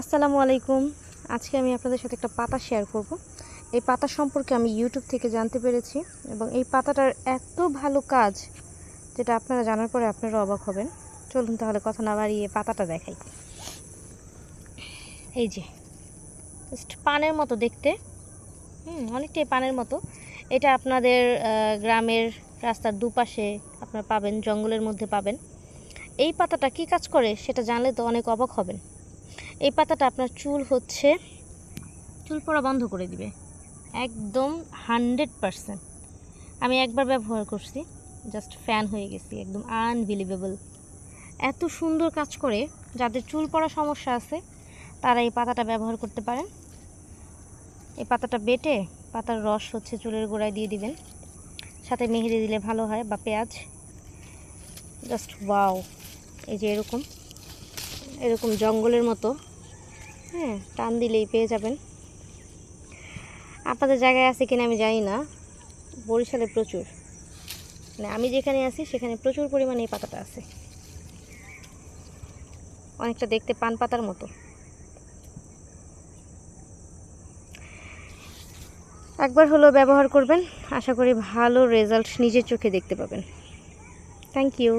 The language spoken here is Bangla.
আসসালামু আলাইকুম। আজকে আমি আপনাদের সাথে একটা পাতা শেয়ার করব। এই পাতা সম্পর্কে আমি ইউটিউব থেকে জানতে পেরেছি এবং এই পাতাটার এত ভালো কাজ যেটা আপনারা জানার পরে আপনারা অবাক হবেন। চলুন তাহলে কথা না বাড়িয়ে পাতাটা দেখাই। এই যে জাস্ট পানের মতো দেখতে, অনেকটাই পানের মতো। এটা আপনাদের গ্রামের রাস্তার দুপাশে আপনারা পাবেন, জঙ্গলের মধ্যে পাবেন। এই পাতাটা কি কাজ করে সেটা জানলে তো অনেক অবাক হবেন। এই পাতাটা আপনার চুল পড়া বন্ধ করে দিবে একদম 100%। আমি একবার ব্যবহার করছি, জাস্ট ফ্যান হয়ে গেছি, একদম আনবিলিভেবল। এত সুন্দর কাজ করে। যাদের চুল পড়া সমস্যা আছে তারা এই পাতাটা ব্যবহার করতে পারেন। এই পাতাটা বেটে পাতার রস চুলের গোড়ায় দিয়ে দিবেন, সাথে মেহেদি দিলে ভালো হয়, বা পেঁয়াজ। Just wow. এই যে এরকম জঙ্গলের মতো, টান দিলেই পেয়ে যাবেন। আপনাদের জায়গায় আছে কিনা আমি জানি না। বরিশালে প্রচুর, মানে আমি যেখানে আছি সেখানে প্রচুর পরিমাণে এই পাতাটা আছে। অনেকটা দেখতে পান পাতার মতো। একবার হলো ব্যবহার করবেন, আশা করি ভালো রেজাল্ট নিজের চোখে দেখতে পাবেন। Thank you.